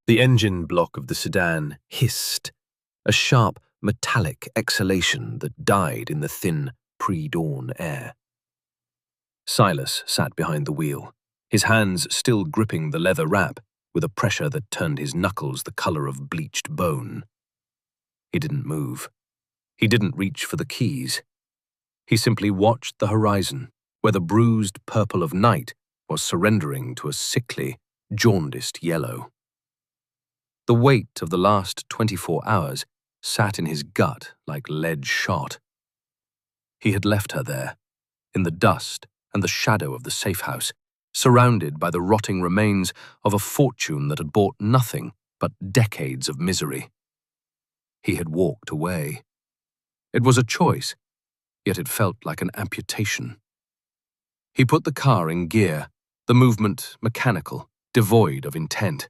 The engine block of the sedan hissed, a sharp, metallic exhalation that died in the thin, pre-dawn air. Silas sat behind the wheel, his hands still gripping the leather wrap with a pressure that turned his knuckles the color of bleached bone. He didn't move. He didn't reach for the keys. He simply watched the horizon, where the bruised purple of night was surrendering to a sickly, jaundiced yellow. The weight of the last 24 hours sat in his gut like lead shot. He had left her there, in the dust and the shadow of the safe house, surrounded by the rotting remains of a fortune that had bought nothing but decades of misery. He had walked away. It was a choice, yet it felt like an amputation. He put the car in gear, the movement mechanical, devoid of intent.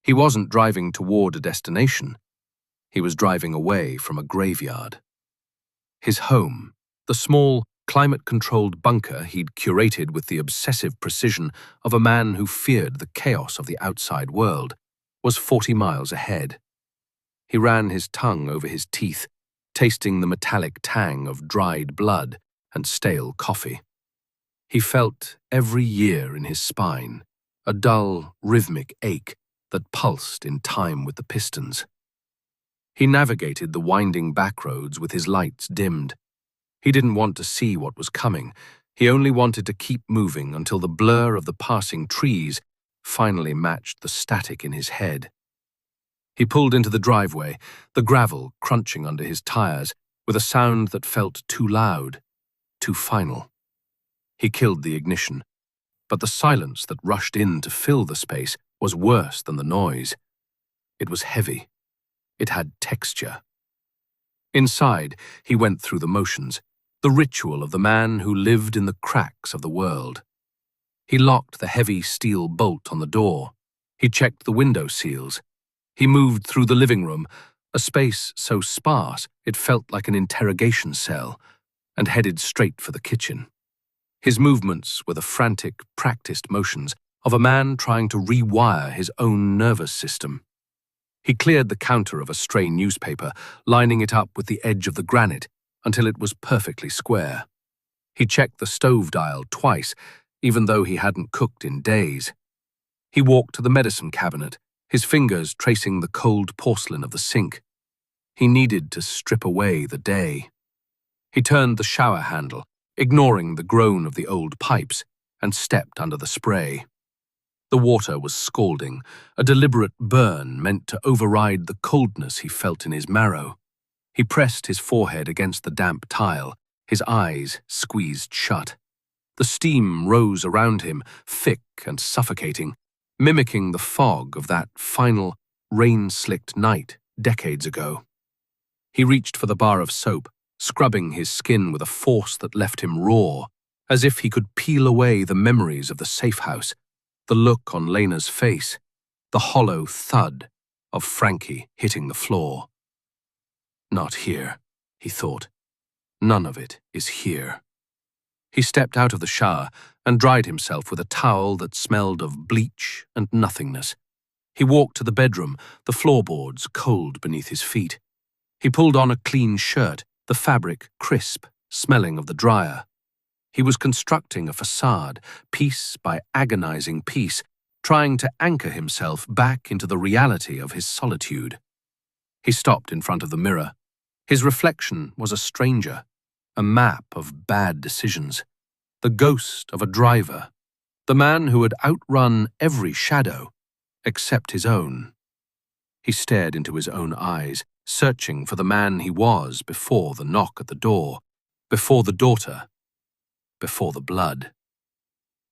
He wasn't driving toward a destination. He was driving away from a graveyard. His home, the small, climate-controlled bunker he'd curated with the obsessive precision of a man who feared the chaos of the outside world, was 40 miles ahead. He ran his tongue over his teeth, tasting the metallic tang of dried blood and stale coffee. He felt every year in his spine, a dull, rhythmic ache that pulsed in time with the pistons. He navigated the winding backroads with his lights dimmed. He didn't want to see what was coming. He only wanted to keep moving until the blur of the passing trees finally matched the static in his head. He pulled into the driveway, the gravel crunching under his tires, with a sound that felt too loud, too final. He killed the ignition, but the silence that rushed in to fill the space was worse than the noise. It was heavy. It had texture. Inside, he went through the motions, the ritual of the man who lived in the cracks of the world. He locked the heavy steel bolt on the door. He checked the window seals. He moved through the living room, a space so sparse it felt like an interrogation cell, and headed straight for the kitchen. His movements were the frantic, practiced motions of a man trying to rewire his own nervous system. He cleared the counter of a stray newspaper, lining it up with the edge of the granite until it was perfectly square. He checked the stove dial twice, even though he hadn't cooked in days. He walked to the medicine cabinet, his fingers tracing the cold porcelain of the sink. He needed to strip away the day. He turned the shower handle, ignoring the groan of the old pipes, and stepped under the spray. The water was scalding, a deliberate burn meant to override the coldness he felt in his marrow. He pressed his forehead against the damp tile, his eyes squeezed shut. The steam rose around him, thick and suffocating, mimicking the fog of that final, rain-slicked night decades ago. He reached for the bar of soap, scrubbing his skin with a force that left him raw, as if he could peel away the memories of the safe house, the look on Lena's face, the hollow thud of Frankie hitting the floor. Not here, he thought. None of it is here. He stepped out of the shower and dried himself with a towel that smelled of bleach and nothingness. He walked to the bedroom, the floorboards cold beneath his feet. He pulled on a clean shirt, the fabric crisp, smelling of the dryer. He was constructing a facade, piece by agonizing piece, trying to anchor himself back into the reality of his solitude. He stopped in front of the mirror. His reflection was a stranger, a map of bad decisions, the ghost of a driver, the man who had outrun every shadow except his own. He stared into his own eyes, searching for the man he was before the knock at the door, before the daughter, before the blood.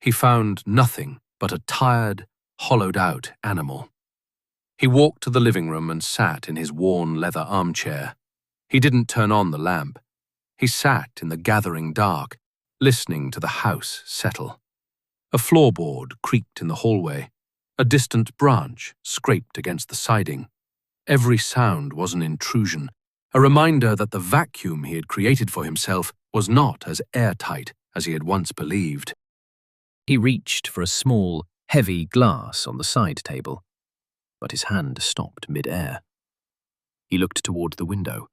He found nothing but a tired, hollowed-out animal. He walked to the living room and sat in his worn leather armchair. He didn't turn on the lamp. He sat in the gathering dark, listening to the house settle. A floorboard creaked in the hallway. A distant branch scraped against the siding. Every sound was an intrusion, a reminder that the vacuum he had created for himself was not as airtight as he had once believed. He reached for a small, heavy glass on the side table. but his hand stopped mid-air. He looked toward the window.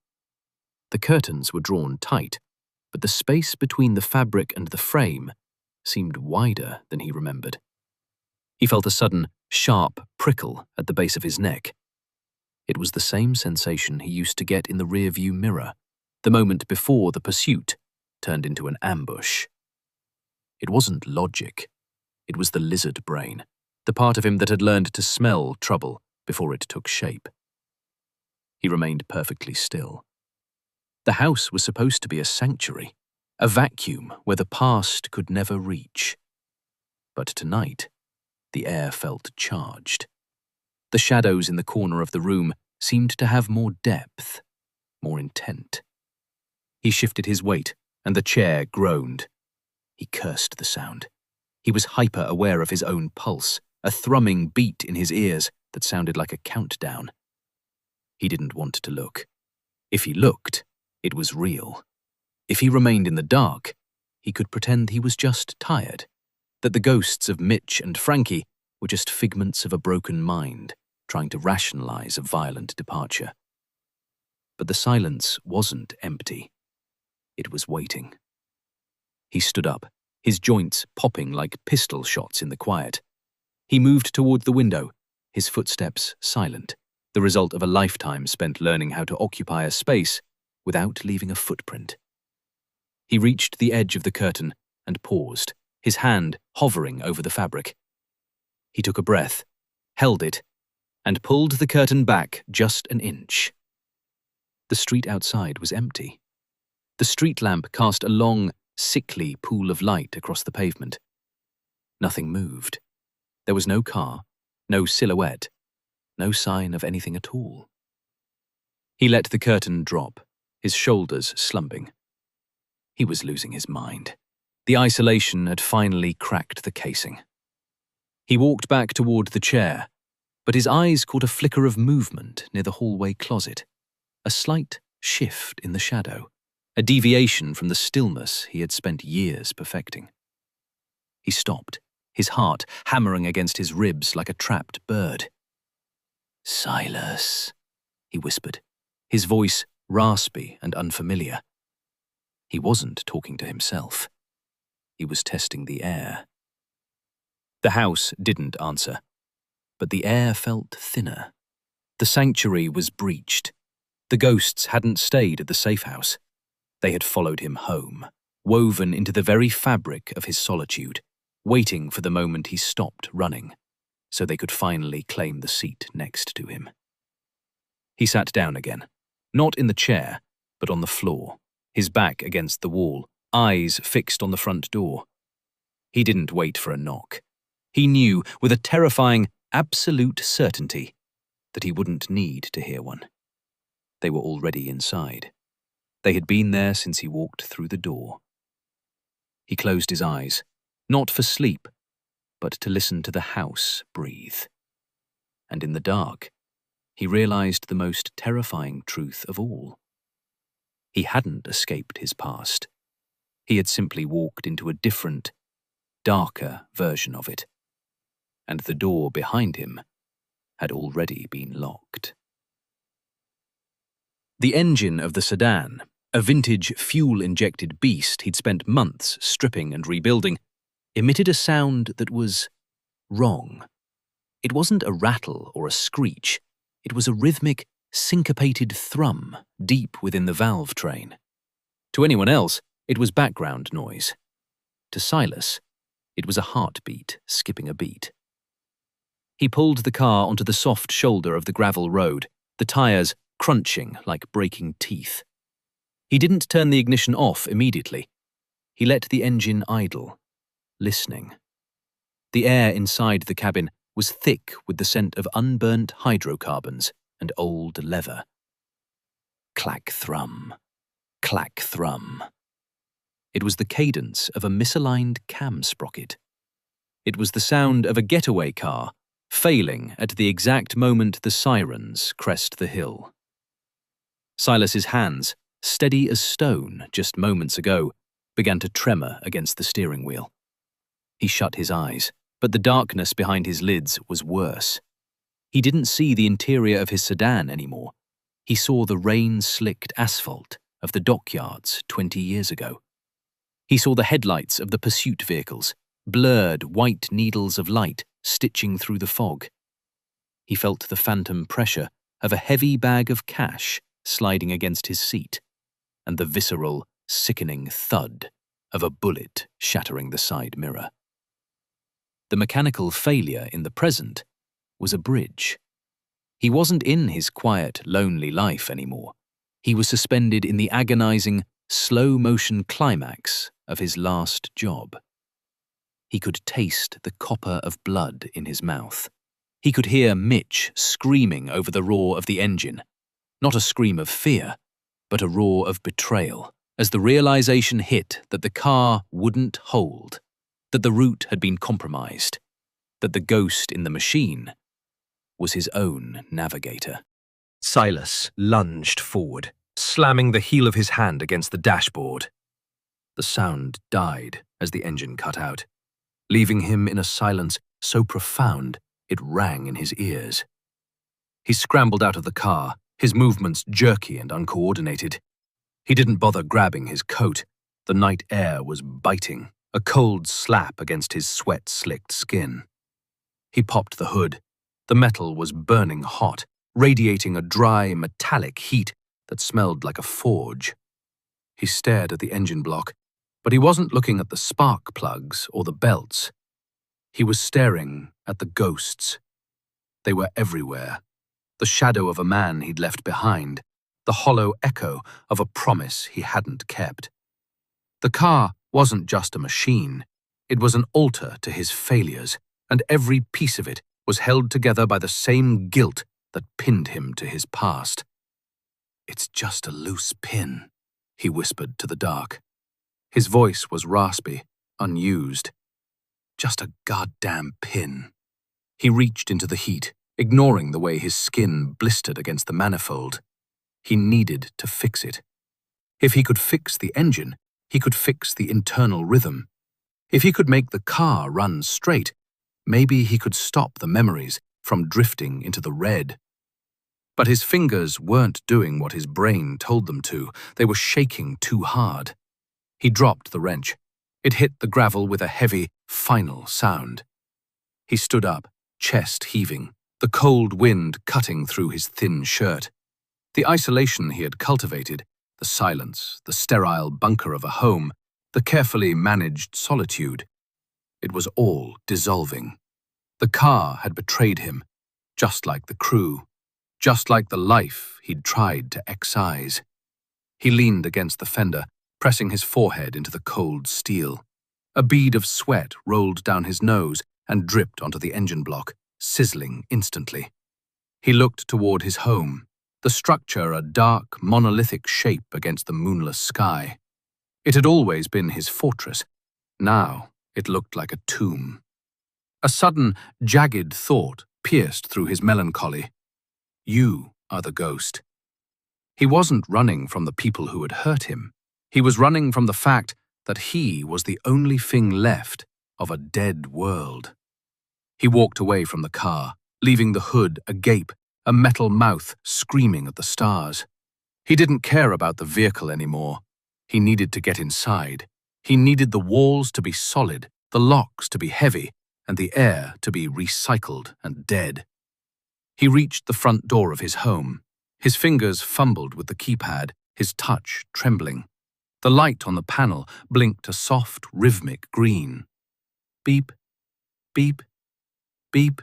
The curtains were drawn tight, but the space between the fabric and the frame seemed wider than he remembered. He felt a sudden, sharp prickle at the base of his neck. It was the same sensation he used to get in the rearview mirror, the moment before the pursuit turned into an ambush. It wasn't logic. It was the lizard brain, the part of him that had learned to smell trouble before it took shape. He remained perfectly still. The house was supposed to be a sanctuary, a vacuum where the past could never reach. But tonight, the air felt charged. The shadows in the corner of the room seemed to have more depth, more intent. He shifted his weight, and the chair groaned. He cursed the sound. He was hyper-aware of his own pulse, a thrumming beat in his ears that sounded like a countdown. He didn't want to look. If he looked, it was real. If he remained in the dark, he could pretend he was just tired, that the ghosts of Mitch and Frankie were just figments of a broken mind, trying to rationalize a violent departure. But the silence wasn't empty. It was waiting. He stood up, his joints popping like pistol shots in the quiet. He moved toward the window, his footsteps silent, the result of a lifetime spent learning how to occupy a space without leaving a footprint. He reached the edge of the curtain and paused, his hand hovering over the fabric. He took a breath, held it, and pulled the curtain back just an inch. The street outside was empty. The street lamp cast a long, sickly pool of light across the pavement. Nothing moved. There was no car, no silhouette, no sign of anything at all. He let the curtain drop, his shoulders slumping. He was losing his mind. The isolation had finally cracked the casing. He walked back toward the chair, but his eyes caught a flicker of movement near the hallway closet, a slight shift in the shadow, a deviation from the stillness he had spent years perfecting. He stopped, his heart hammering against his ribs like a trapped bird. "Silas," he whispered, his voice raspy and unfamiliar. He wasn't talking to himself. He was testing the air. The house didn't answer, but the air felt thinner. The sanctuary was breached. The ghosts hadn't stayed at the safe house. They had followed him home, woven into the very fabric of his solitude, waiting for the moment he stopped running, so they could finally claim the seat next to him. He sat down again, not in the chair, but on the floor, his back against the wall, eyes fixed on the front door. He didn't wait for a knock. He knew, with a terrifying, absolute certainty, that he wouldn't need to hear one. They were already inside. They had been there since he walked through the door. He closed his eyes, not for sleep, but to listen to the house breathe. And in the dark, he realized the most terrifying truth of all. He hadn't escaped his past. He had simply walked into a different, darker version of it. And the door behind him had already been locked. The engine of the sedan, a vintage fuel-injected beast he'd spent months stripping and rebuilding, emitted a sound that was wrong. It wasn't a rattle or a screech. It was a rhythmic, syncopated thrum deep within the valve train. To anyone else, it was background noise. To Silas, it was a heartbeat skipping a beat. He pulled the car onto the soft shoulder of the gravel road, the tires crunching like breaking teeth. He didn't turn the ignition off immediately. He let the engine idle, listening. The air inside the cabin was thick with the scent of unburnt hydrocarbons and old leather. Clack thrum, clack thrum. It was the cadence of a misaligned cam sprocket. It was the sound of a getaway car failing at the exact moment the sirens crest the hill. Silas's hands, steady as stone just moments ago, began to tremor against the steering wheel. He shut his eyes, but the darkness behind his lids was worse. He didn't see the interior of his sedan anymore. He saw the rain-slicked asphalt of the dockyards 20 years ago. He saw the headlights of the pursuit vehicles, blurred white needles of light stitching through the fog. He felt the phantom pressure of a heavy bag of cash sliding against his seat, and the visceral, sickening thud of a bullet shattering the side mirror. The mechanical failure in the present was a bridge. He wasn't in his quiet, lonely life anymore. He was suspended in the agonizing, slow-motion climax of his last job. He could taste the copper of blood in his mouth. He could hear Mitch screaming over the roar of the engine. Not a scream of fear, but a roar of betrayal, as the realization hit that the car wouldn't hold, that the route had been compromised, that the ghost in the machine was his own navigator. Silas lunged forward, slamming the heel of his hand against the dashboard. The sound died as the engine cut out, leaving him in a silence so profound it rang in his ears. He scrambled out of the car, his movements jerky and uncoordinated. He didn't bother grabbing his coat. The night air was biting, a cold slap against his sweat-slicked skin. He popped the hood. The metal was burning hot, radiating a dry, metallic heat that smelled like a forge. He stared at the engine block, but he wasn't looking at the spark plugs or the belts. He was staring at the ghosts. They were everywhere. The shadow of a man he'd left behind, the hollow echo of a promise he hadn't kept. The car wasn't just a machine. It was an altar to his failures, and every piece of it was held together by the same guilt that pinned him to his past. "It's just a loose pin," he whispered to the dark. His voice was raspy, unused. "Just a goddamn pin." He reached into the heat, ignoring the way his skin blistered against the manifold. He needed to fix it. If he could fix the engine, he could fix the internal rhythm. If he could make the car run straight, maybe he could stop the memories from drifting into the red. But his fingers weren't doing what his brain told them to. They were shaking too hard. He dropped the wrench. It hit the gravel with a heavy, final sound. He stood up, chest heaving, the cold wind cutting through his thin shirt. The isolation he had cultivated, the silence, the sterile bunker of a home, the carefully managed solitude, it was all dissolving. The car had betrayed him, just like the crew, just like the life he'd tried to excise. He leaned against the fender, pressing his forehead into the cold steel. A bead of sweat rolled down his nose and dripped onto the engine block, sizzling instantly. He looked toward his home, the structure a dark, monolithic shape against the moonless sky. It had always been his fortress. Now it looked like a tomb. A sudden, jagged thought pierced through his melancholy. You are the ghost. He wasn't running from the people who had hurt him. He was running from the fact that he was the only thing left of a dead world. He walked away from the car, leaving the hood agape, a metal mouth screaming at the stars. He didn't care about the vehicle anymore. He needed to get inside. He needed the walls to be solid, the locks to be heavy, and the air to be recycled and dead. He reached the front door of his home. His fingers fumbled with the keypad, his touch trembling. The light on the panel blinked a soft, rhythmic green. Beep, beep, beep.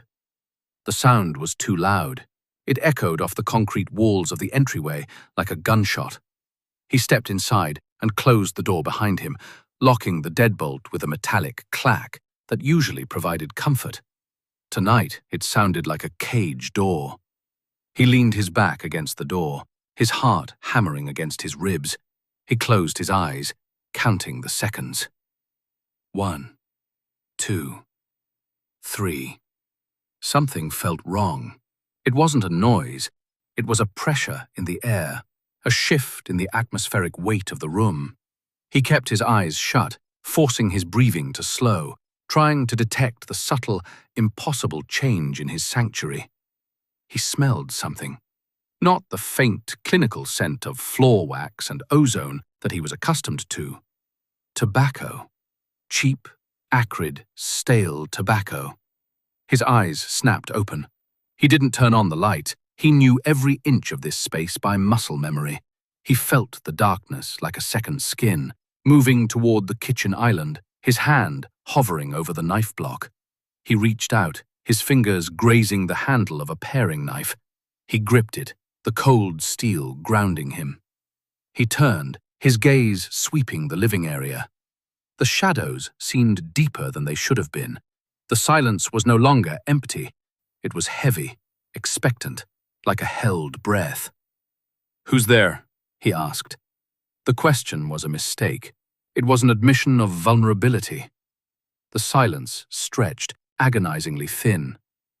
The sound was too loud. It echoed off the concrete walls of the entryway like a gunshot. He stepped inside and closed the door behind him, locking the deadbolt with a metallic clack that usually provided comfort. Tonight, it sounded like a cage door. He leaned his back against the door, his heart hammering against his ribs. He closed his eyes, counting the seconds. 1, 2, 3. Something felt wrong. It wasn't a noise. It was a pressure in the air, a shift in the atmospheric weight of the room. He kept his eyes shut, forcing his breathing to slow, trying to detect the subtle, impossible change in his sanctuary. he smelled something. Not the faint, clinical scent of floor wax and ozone that he was accustomed to. Tobacco. Cheap, acrid, stale tobacco. His eyes snapped open. He didn't turn on the light. He knew every inch of this space by muscle memory. He felt the darkness like a second skin, moving toward the kitchen island, his hand hovering over the knife block. He reached out, his fingers grazing the handle of a paring knife. He gripped it, the cold steel grounding him. He turned, his gaze sweeping the living area. The shadows seemed deeper than they should have been. The silence was no longer empty. It was heavy, expectant, like a held breath. "Who's there?" he asked. The question was a mistake. It was an admission of vulnerability. The silence stretched, agonizingly thin.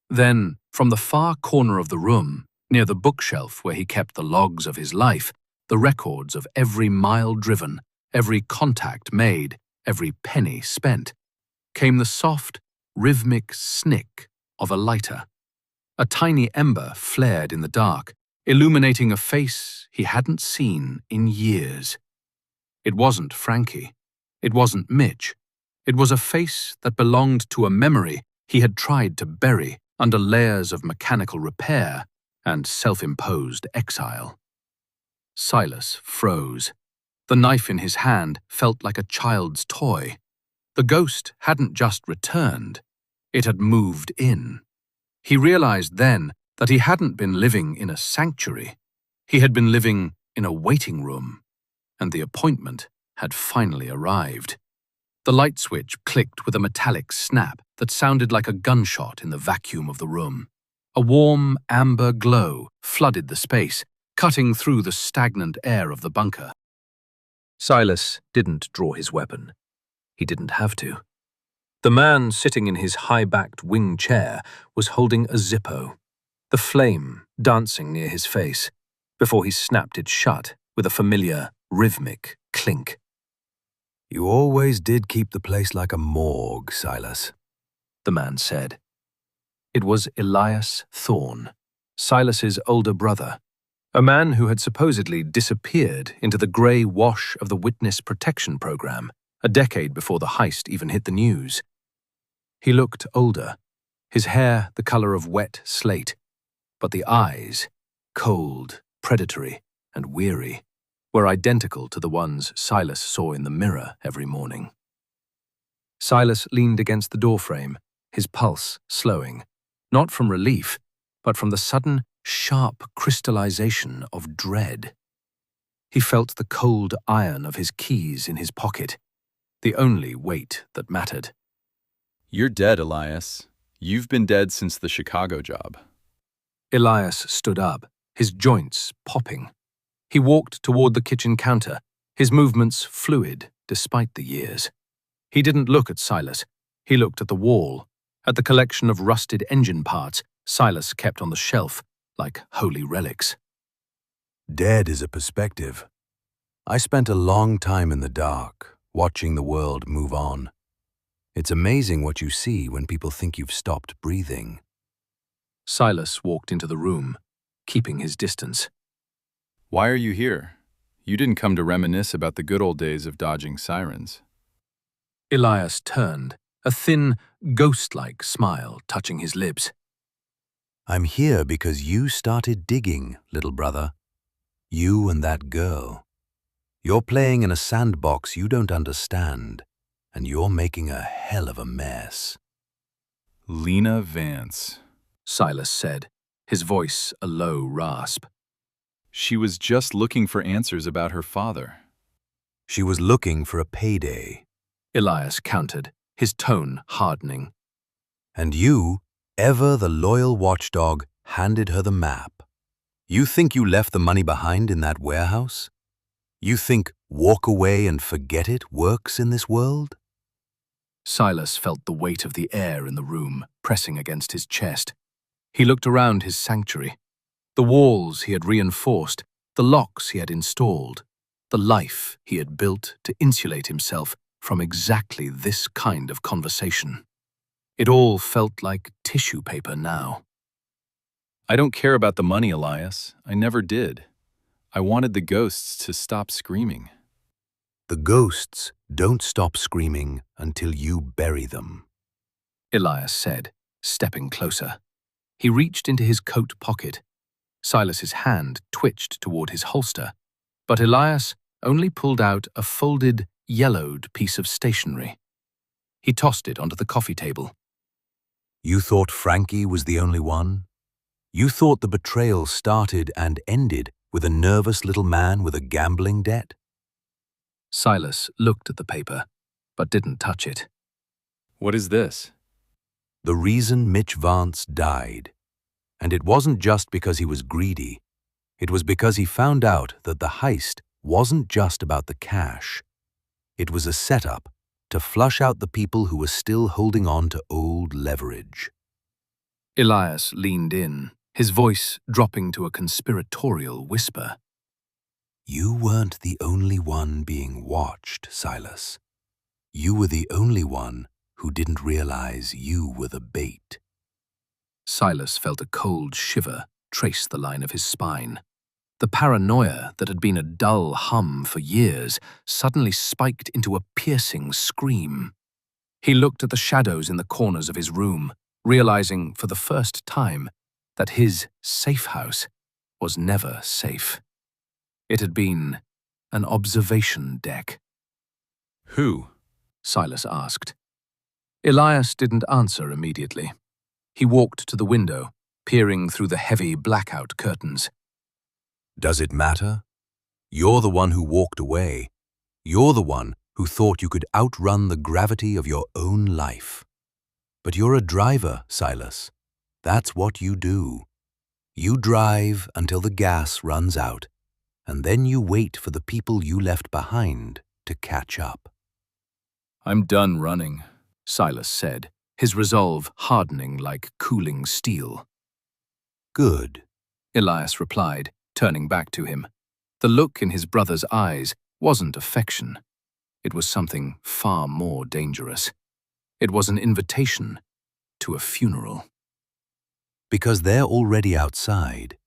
Then, from the far corner of the room, near the bookshelf where he kept the logs of his life, the records of every mile driven, every contact made, every penny spent, came the soft, rhythmic snick of a lighter. A tiny ember flared in the dark, illuminating a face he hadn't seen in years. It wasn't Frankie. It wasn't Mitch. It was a face that belonged to a memory he had tried to bury under layers of mechanical repair and self-imposed exile. Silas froze. The knife in his hand felt like a child's toy. The ghost hadn't just returned. It had moved in. He realized then that he hadn't been living in a sanctuary. He had been living in a waiting room, and the appointment had finally arrived. The light switch clicked with a metallic snap that sounded like a gunshot in the vacuum of the room. A warm, amber glow flooded the space, cutting through the stagnant air of the bunker. Silas didn't draw his weapon. He didn't have to. The man sitting in his high-backed wing chair was holding a Zippo, the flame dancing near his face, before he snapped it shut with a familiar, rhythmic clink. "You always did keep the place like a morgue, Silas," the man said. It was Elias Thorne, Silas's older brother, a man who had supposedly disappeared into the grey wash of the Witness Protection Program a decade before the heist even hit the news. He looked older, his hair the color of wet slate, but the eyes, cold, predatory, and weary, were identical to the ones Silas saw in the mirror every morning. Silas leaned against the doorframe, his pulse slowing, not from relief, but from the sudden, sharp crystallization of dread. He felt the cold iron of his keys in his pocket, the only weight that mattered. "You're dead, Elias. You've been dead since the Chicago job." Elias stood up, his joints popping. He walked toward the kitchen counter, his movements fluid despite the years. He didn't look at Silas. He looked at the wall, at the collection of rusted engine parts Silas kept on the shelf like holy relics. "Dead is a perspective. I spent a long time in the dark, watching the world move on. It's amazing what you see when people think you've stopped breathing." Silas walked into the room, keeping his distance. "Why are you here? You didn't come to reminisce about the good old days of dodging sirens." Elias turned, a thin, ghost-like smile touching his lips. "I'm here because you started digging, little brother. You and that girl. You're playing in a sandbox you don't understand, and you're making a hell of a mess." "Lena Vance," Silas said, his voice a low rasp. "She was just looking for answers about her father." "She was looking for a payday." Elias countered, his tone hardening. "And you, ever the loyal watchdog, handed her the map. You think you left the money behind in that warehouse? You think walk away and forget it works in this world?" Silas felt the weight of the air in the room pressing against his chest. He looked around his sanctuary. The walls he had reinforced, the locks he had installed, the life he had built to insulate himself from exactly this kind of conversation. It all felt like tissue paper now. I don't care about the money, Elias. I never did. I wanted the ghosts to stop screaming. The ghosts don't stop screaming until you bury them. Elias said, stepping closer. He reached into his coat pocket. Silas's hand twitched toward his holster, but Elias only pulled out a folded, yellowed piece of stationery. He tossed it onto the coffee table. You thought Frankie was the only one? You thought the betrayal started and ended with a nervous little man with a gambling debt? Silas looked at the paper, but didn't touch it. What is this? The reason Mitch Vance died. And it wasn't just because he was greedy. It was because he found out that the heist wasn't just about the cash. It was a setup to flush out the people who were still holding on to old leverage. Elias leaned in, his voice dropping to a conspiratorial whisper. You weren't the only one being watched, Silas. You were the only one who didn't realize you were the bait. Silas felt a cold shiver trace the line of his spine. The paranoia that had been a dull hum for years suddenly spiked into a piercing scream. He looked at the shadows in the corners of his room, realizing for the first time that his safe house was never safe. It had been an observation deck. Who? Silas asked. Elias didn't answer immediately. He walked to the window, peering through the heavy blackout curtains. Does it matter? You're the one who walked away. You're the one who thought you could outrun the gravity of your own life. But you're a driver, Silas. That's what you do. You drive until the gas runs out, and then you wait for the people you left behind to catch up. I'm done running, Silas said, his resolve hardening like cooling steel. Good, Elias replied, turning back to him. The look in his brother's eyes wasn't affection. It was something far more dangerous. It was an invitation to a funeral. because they're already outside.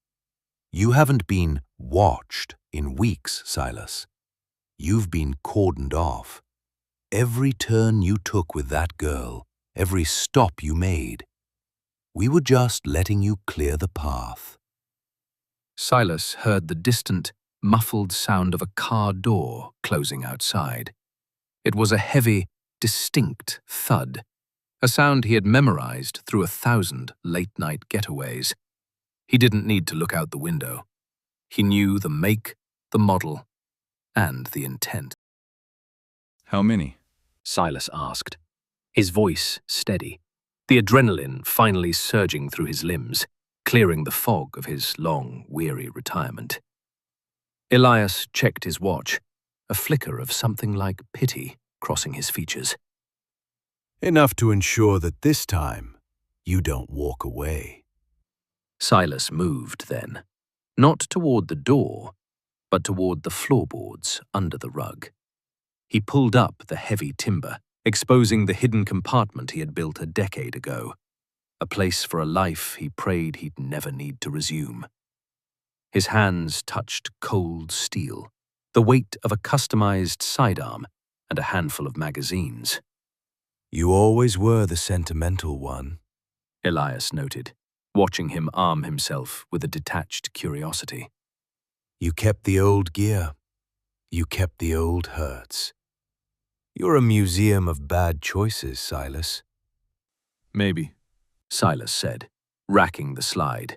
You haven't been watched in weeks, Silas. You've been cordoned off. Every turn you took with that girl, every stop you made, we were just letting you clear the path. Silas heard the distant, muffled sound of a car door closing outside. It was a heavy, distinct thud, a sound he had memorized through 1,000 late-night getaways. He didn't need to look out the window. He knew the make, the model, and the intent. How many? Silas asked, his voice steady, the adrenaline finally surging through his limbs, clearing the fog of his long, weary retirement. Elias checked his watch, a flicker of something like pity crossing his features. Enough to ensure that this time you don't walk away. Silas moved then, not toward the door, but toward the floorboards under the rug. He pulled up the heavy timber, exposing the hidden compartment he had built a decade ago, a place for a life he prayed he'd never need to resume. His hands touched cold steel, the weight of a customized sidearm and a handful of magazines. You always were the sentimental one, Elias noted, watching him arm himself with a detached curiosity. You kept the old gear. You kept the old hurts. You're a museum of bad choices, Silas. Maybe, Silas said, racking the slide.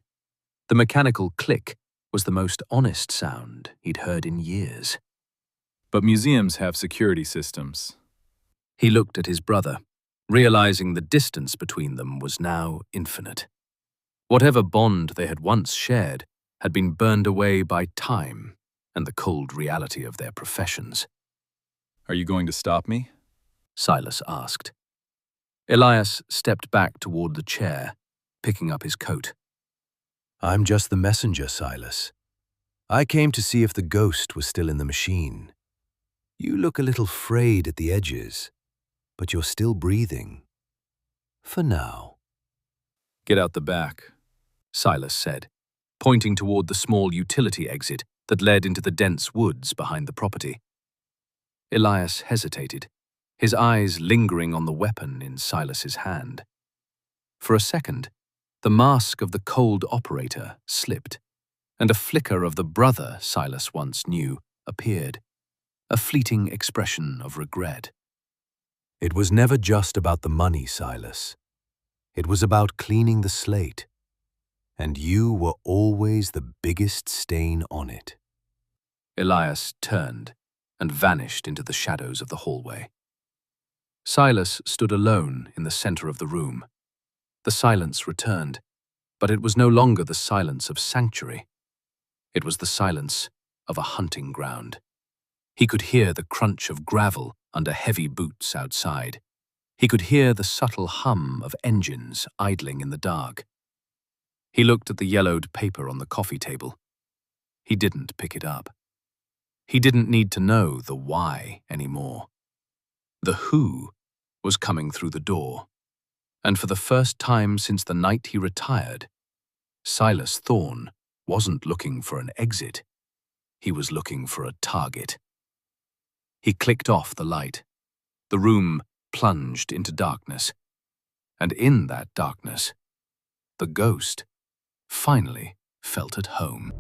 The mechanical click was the most honest sound he'd heard in years. But museums have security systems. He looked at his brother, realizing the distance between them was now infinite. Whatever bond they had once shared had been burned away by time and the cold reality of their professions. Are you going to stop me? Silas asked. Elias stepped back toward the chair, picking up his coat. I'm just the messenger, Silas. I came to see if the ghost was still in the machine. You look a little frayed at the edges, but you're still breathing. For now. Get out the back, Silas said, pointing toward the small utility exit that led into the dense woods behind the property. Elias hesitated, his eyes lingering on the weapon in Silas's hand. For a second, the mask of the cold operator slipped, and a flicker of the brother Silas once knew appeared, a fleeting expression of regret. It was never just about the money, Silas. It was about cleaning the slate. And you were always the biggest stain on it. Elias turned and vanished into the shadows of the hallway. Silas stood alone in the center of the room. The silence returned, but it was no longer the silence of sanctuary. It was the silence of a hunting ground. He could hear the crunch of gravel under heavy boots outside. He could hear the subtle hum of engines idling in the dark. He looked at the yellowed paper on the coffee table. He didn't pick it up. He didn't need to know the why anymore. The who was coming through the door, and for the first time since the night he retired, Silas Thorne wasn't looking for an exit. He was looking for a target. He clicked off the light. The room plunged into darkness, and in that darkness, the ghost finally felt at home.